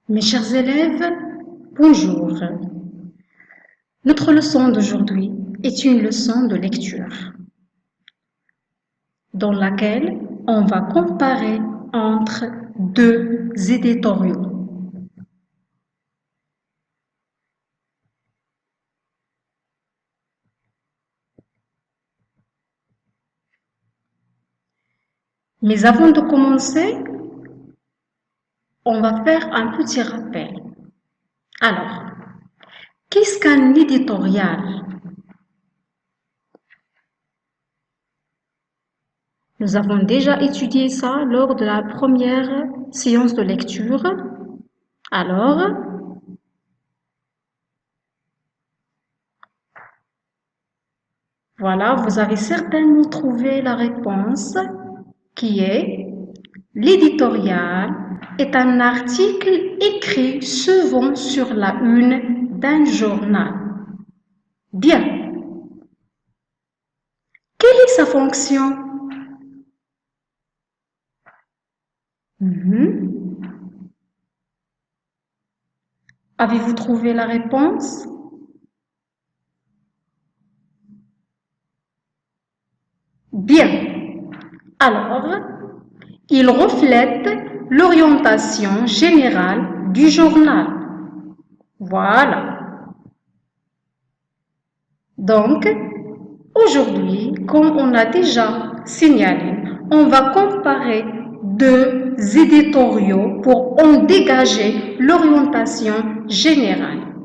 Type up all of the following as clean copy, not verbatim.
Mes chers élèves, bonjour. Notre leçon d'aujourd'hui est une leçon de lecture dans laquelle on va comparer entre deux éditoriaux. Mais avant de commencer, on va faire un petit rappel. Alors, qu'est-ce qu'un éditorial? Nous avons déjà étudié ça lors de la première séance de lecture. Alors, voilà, vous avez certainement trouvé la réponse qui est l'éditorial est un article écrit souvent sur la une d'un journal. Bien. Quelle est sa fonction? Mhm. Avez-vous trouvé la réponse? Bien. Alors, il reflète l'orientation générale du journal. Voilà. Donc, aujourd'hui, comme on a déjà signalé, on va comparer deux éditoriaux pour en dégager l'orientation générale.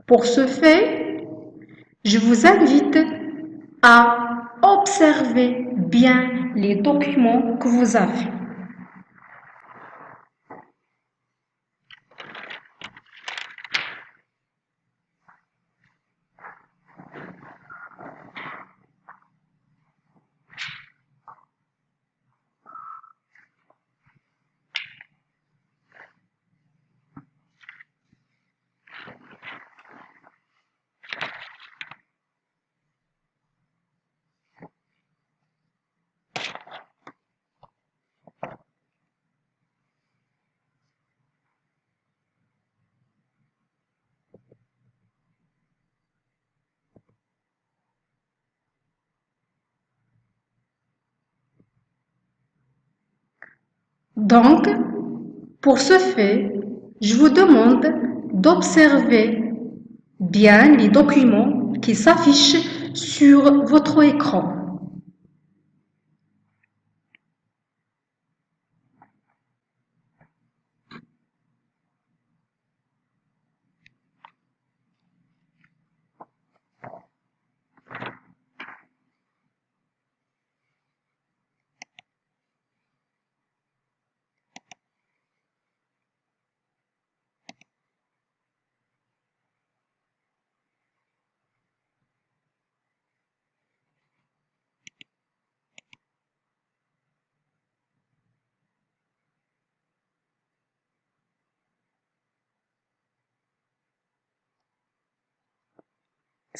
Pour ce fait, je vous invite à observer bien les documents que vous avez. Donc, pour ce fait, je vous demande d'observer bien les documents qui s'affichent sur votre écran.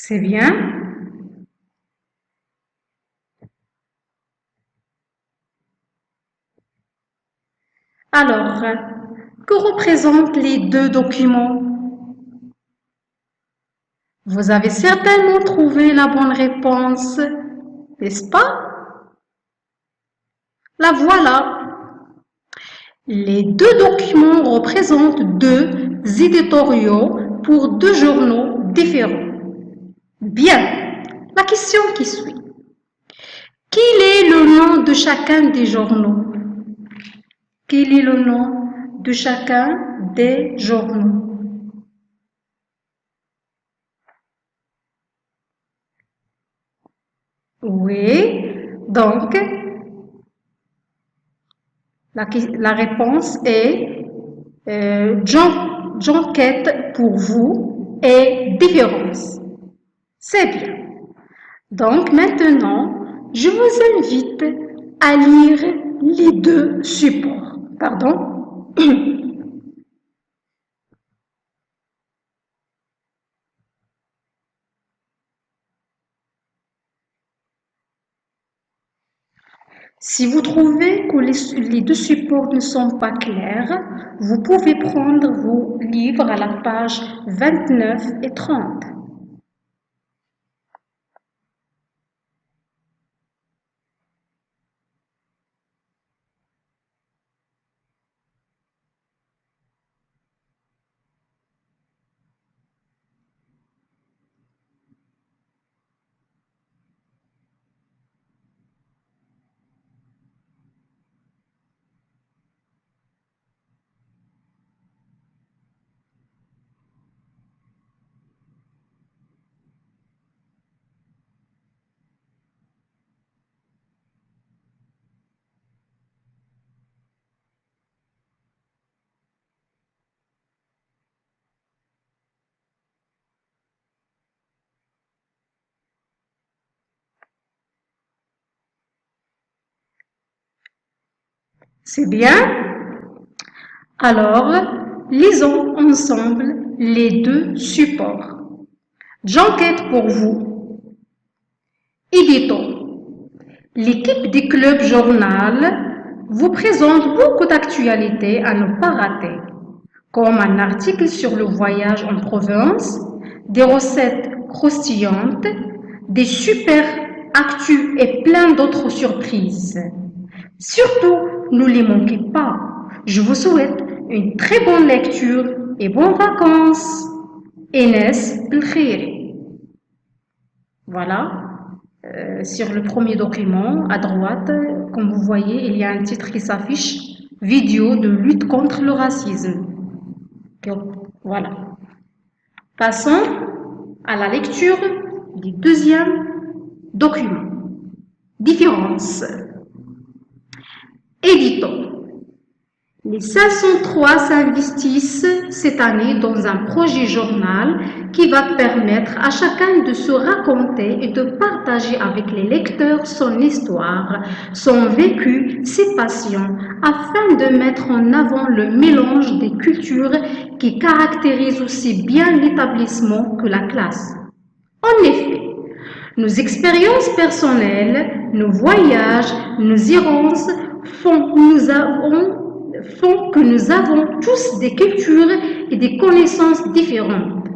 C'est bien? Alors, que représentent les deux documents? Vous avez certainement trouvé la bonne réponse, n'est-ce pas? La voilà. Les deux documents représentent deux éditoriaux pour deux journaux différents. Bien. La question qui suit. Quel est le nom de chacun des journaux? Quel est le nom de chacun des journaux? Oui. Donc, la réponse est j'enquête pour vous et différence. C'est bien. Donc maintenant, je vous invite à lire les deux supports. Pardon. Si vous trouvez que les deux supports ne sont pas clairs, vous pouvez prendre vos livres à la page 29 et 30. C'est bien? Alors, lisons ensemble les deux supports. J'enquête pour vous. Éditons. L'équipe du Club Journal vous présente beaucoup d'actualités à ne pas rater, comme un article sur le voyage en province, des recettes croustillantes, des super actus et plein d'autres surprises. Surtout, ne les manquez pas. Je vous souhaite une très bonne lecture et bonnes vacances. Enes Belkhiri. Voilà. Sur le premier document, à droite, comme vous voyez, il y a un titre qui s'affiche, vidéo de lutte contre le racisme. Voilà. Passons à la lecture du deuxième document. Différence. Éditons. Les 503 s'investissent cette année dans un projet journal qui va permettre à chacun de se raconter et de partager avec les lecteurs son histoire, son vécu, ses passions, afin de mettre en avant le mélange des cultures qui caractérise aussi bien l'établissement que la classe. En effet, nos expériences personnelles, nos voyages, nos errances font que nous avons tous des cultures et des connaissances différentes.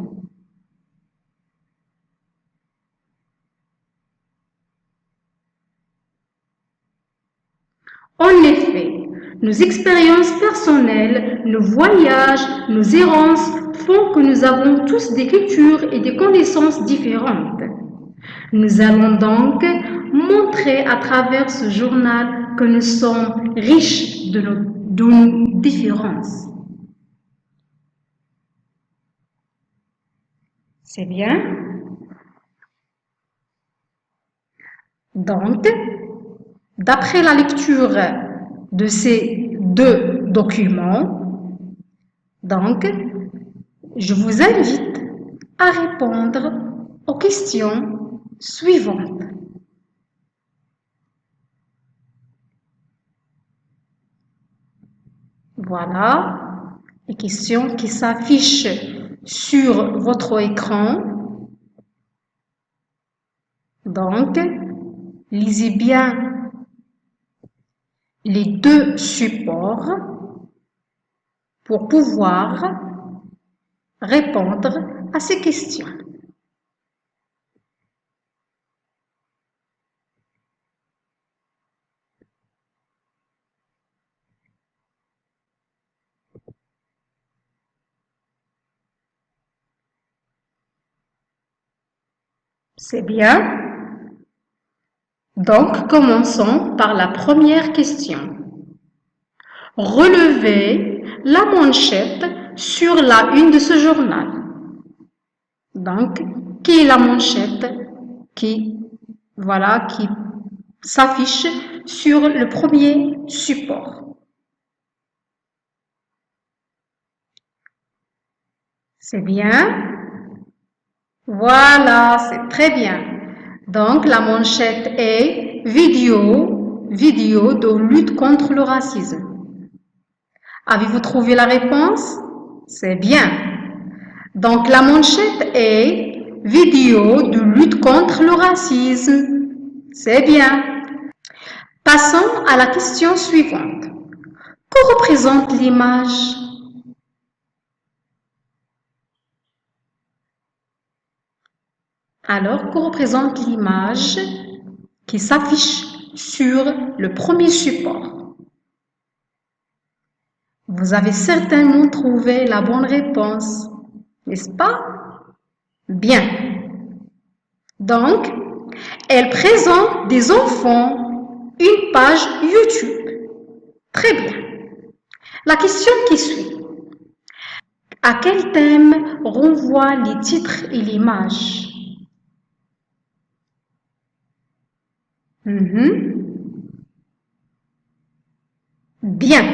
En effet, nos expériences personnelles, nos voyages, nos errances font que nous avons tous des cultures et des connaissances différentes. Nous allons donc montrer à travers ce journal que nous sommes riches de nos différences. C'est bien? Donc, d'après la lecture de ces deux documents, donc, je vous invite à répondre aux questions suivantes. Voilà les questions qui s'affichent sur votre écran. Donc, lisez bien les deux supports pour pouvoir répondre à ces questions. C'est bien. Donc, commençons par la première question. Relevez la manchette sur la une de ce journal. Donc, qui est la manchette qui s'affiche sur le premier support? C'est bien. Voilà, c'est très bien. Donc, la manchette est vidéo de lutte contre le racisme. Avez-vous trouvé la réponse? C'est bien. Donc, la manchette est vidéo de lutte contre le racisme. C'est bien. Passons à la question suivante. Que représente l'image? Alors, que représente l'image qui s'affiche sur le premier support? Vous avez certainement trouvé la bonne réponse, n'est-ce pas? Bien. Donc, elle présente des enfants une page YouTube. Très bien. La question qui suit. À quel thème renvoient les titres et l'image? Bien.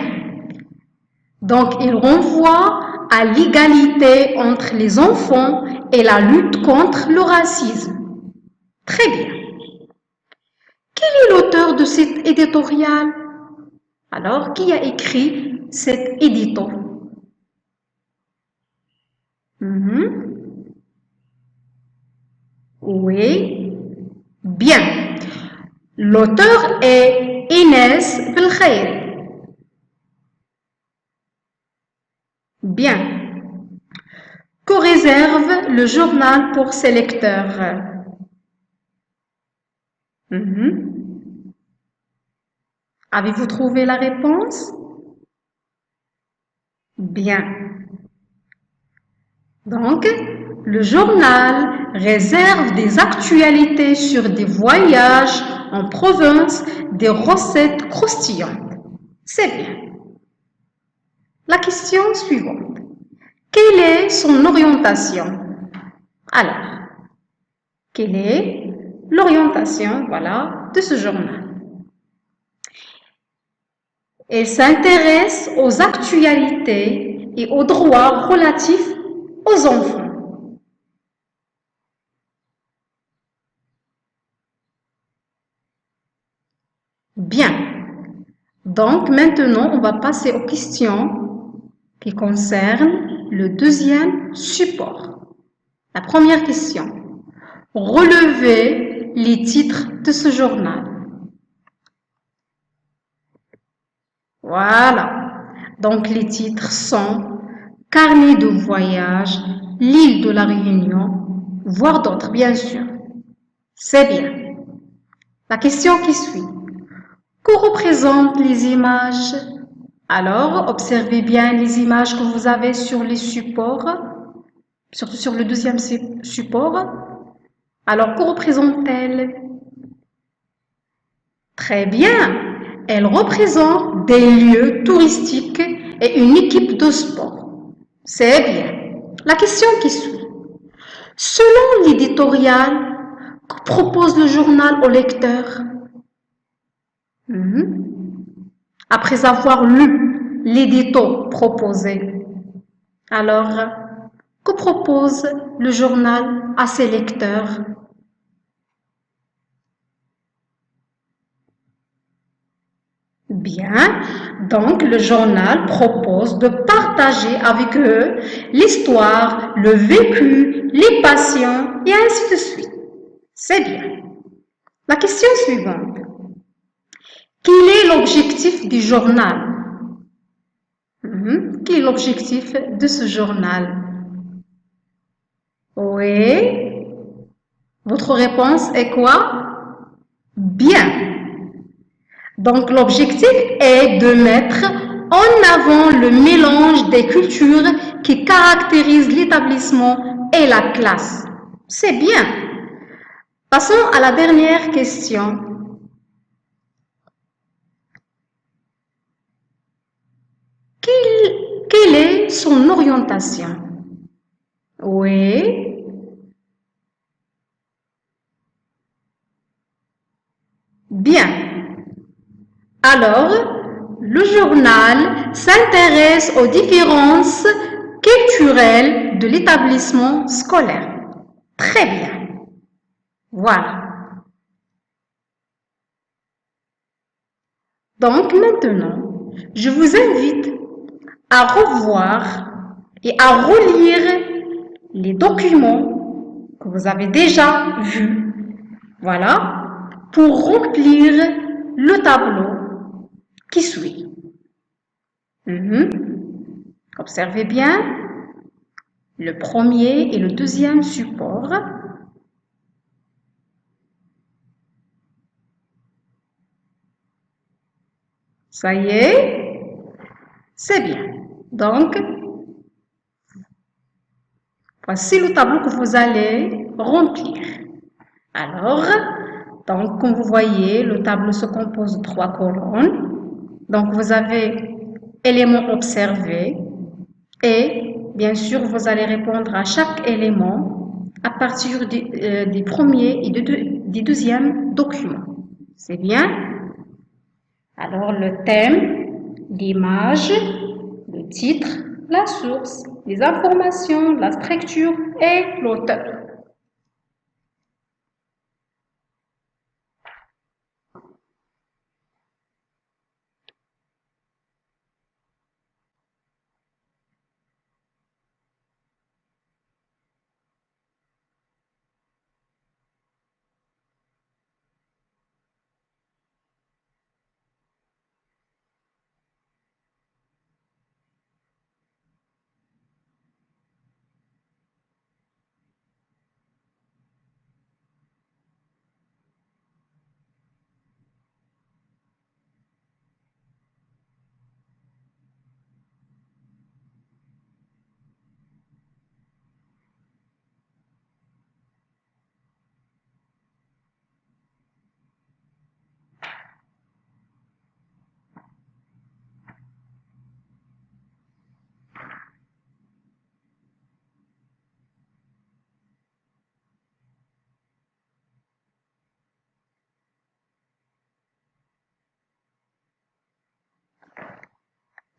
Donc, il renvoie à l'égalité entre les enfants et la lutte contre le racisme. Très bien. Quel est l'auteur de cet éditorial? Alors, qui a écrit cet édito? Oui. Bien. L'auteur est Inès Belkhaïr. Bien. Que réserve le journal pour ses lecteurs? Avez-vous trouvé la réponse? Bien. Donc, le journal réserve des actualités sur des voyages en province, des recettes croustillantes. C'est bien. La question suivante. Quelle est son orientation? Alors, quelle est l'orientation, voilà, de ce journal? Elle s'intéresse aux actualités et aux droits relatifs aux enfants. Bien. Donc, maintenant, on va passer aux questions qui concernent le deuxième support. La première question. Relevez les titres de ce journal. Voilà. Donc, les titres sont Carnet de voyage, l'île de la Réunion, voire d'autres, bien sûr. C'est bien. La question qui suit. Que représentent les images? Alors, observez bien les images que vous avez sur les supports, surtout sur le deuxième support. Alors, que représentent-elles? Très bien. Elles représentent des lieux touristiques et une équipe de sport. C'est bien. La question qui suit. Selon l'éditorial, que propose le journal au lecteur? Après avoir lu l'édito proposé, alors, que propose le journal à ses lecteurs? Bien, donc le journal propose de partager avec eux l'histoire, le vécu, les passions et ainsi de suite. C'est bien. La question suivante. Quel est l'objectif du journal? Quel est l'objectif de ce journal? Oui. Votre réponse est quoi? Bien. Donc, l'objectif est de mettre en avant le mélange des cultures qui caractérisent l'établissement et la classe. C'est bien. Passons à la dernière question. Quelle est son orientation? Oui. Bien. Alors, le journal s'intéresse aux différences culturelles de l'établissement scolaire. Très bien. Voilà. Donc maintenant, je vous invite à revoir et à relire les documents que vous avez déjà vus. Voilà, pour remplir le tableau qui suit. Observez bien le premier et le deuxième support. Ça y est, c'est bien. Donc, voici le tableau que vous allez remplir. Alors, donc, comme vous voyez, le tableau se compose de 3 colonnes. Donc, vous avez éléments observés et, bien sûr, vous allez répondre à chaque élément à partir du premier et du deuxième document. C'est bien? Alors, le thème, l'image, le titre, la source, les informations, la structure et l'auteur.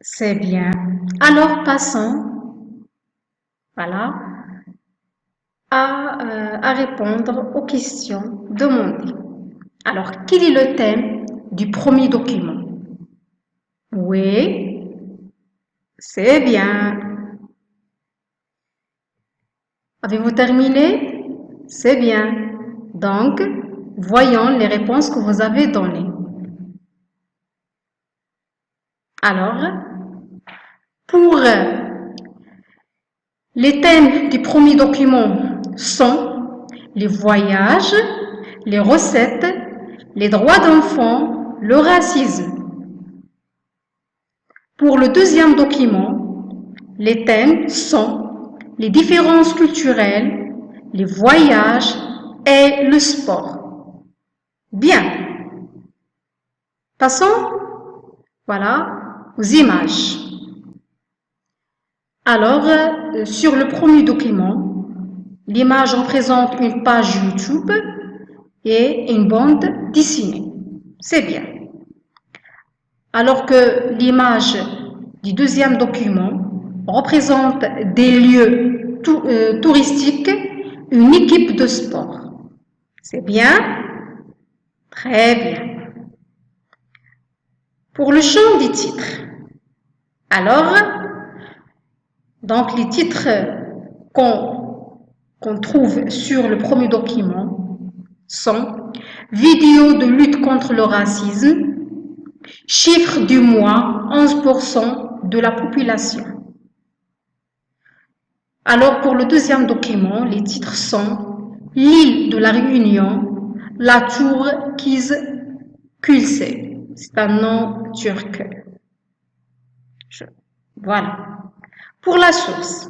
C'est bien. Alors, passons, voilà, à répondre aux questions demandées. Alors, quel est le thème du premier document? Oui, c'est bien. Avez-vous terminé? C'est bien. Donc, voyons les réponses que vous avez données. Alors, pour les thèmes du premier document sont les voyages, les recettes, les droits d'enfants, le racisme. Pour le deuxième document, les thèmes sont les différences culturelles, les voyages et le sport. Bien. Passons, voilà, aux images. Alors, sur le premier document, l'image représente une page YouTube et une bande dessinée. C'est bien. Alors que l'image du deuxième document représente des lieux touristiques, une équipe de sport. C'est bien? Très bien. Pour le champ des titres, alors, donc les titres qu'on trouve sur le premier document sont vidéo de lutte contre le racisme, chiffre du mois, 11% de la population. Alors pour le deuxième document, les titres sont l'île de la Réunion, la tour Kizkülse, c'est un nom turc. Voilà. Pour la source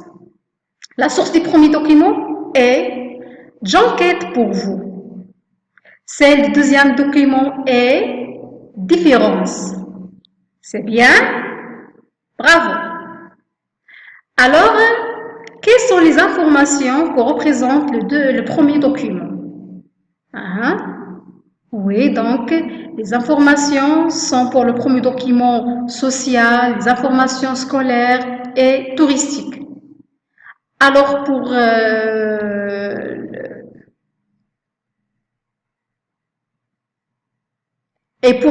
du premier document est j'enquête pour vous. Celle du deuxième document est différence. C'est bien? Bravo. Alors, quelles sont les informations que représente le premier document? Oui, donc les informations sont pour le premier document social, les informations scolaires et touristiques. Alors pour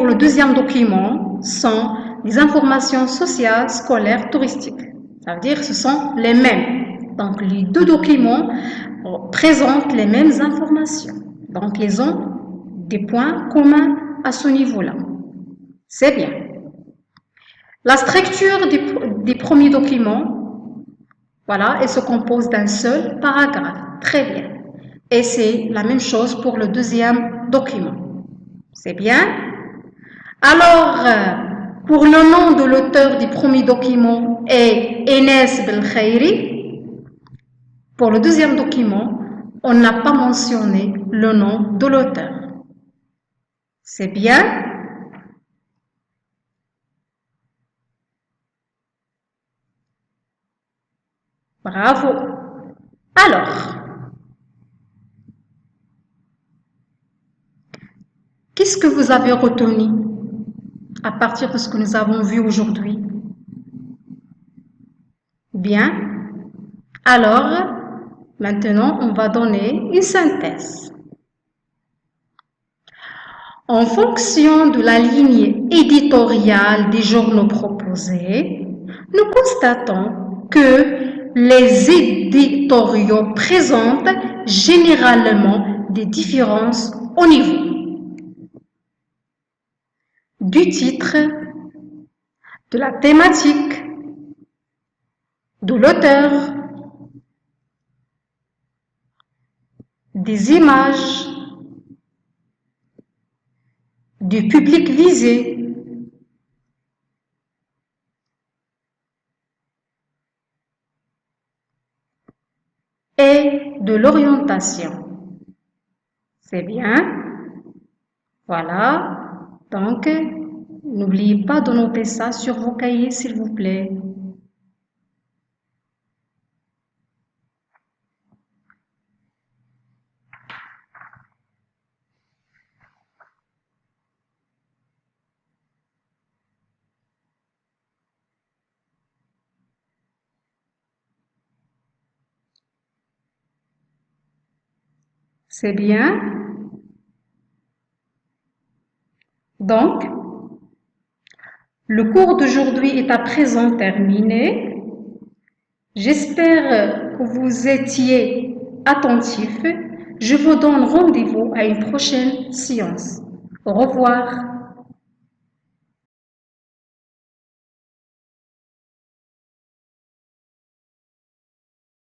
le deuxième document sont les informations sociales, scolaires, touristiques. Ça veut dire que ce sont les mêmes. Donc les deux documents présentent les mêmes informations. Donc ils ont des points communs à ce niveau-là. C'est bien. La structure des premiers documents, voilà, elle se compose d'un seul paragraphe. Très bien. Et c'est la même chose pour le deuxième document. C'est bien. Alors, pour le nom de l'auteur du premier document est Enes Belkhairi. Pour le deuxième document, on n'a pas mentionné le nom de l'auteur. C'est bien. Bravo. Alors, qu'est-ce que vous avez retenu à partir de ce que nous avons vu aujourd'hui? Bien. Alors, maintenant, on va donner une synthèse. En fonction de la ligne éditoriale des journaux proposés, nous constatons que les éditoriaux présentent généralement des différences au niveau du titre, de la thématique, de l'auteur, des images, du public visé, et de l'orientation. C'est bien. Voilà. Donc, n'oubliez pas de noter ça sur vos cahiers, s'il vous plaît. C'est bien. Donc, le cours d'aujourd'hui est à présent terminé. J'espère que vous étiez attentifs. Je vous donne rendez-vous à une prochaine séance. Au revoir.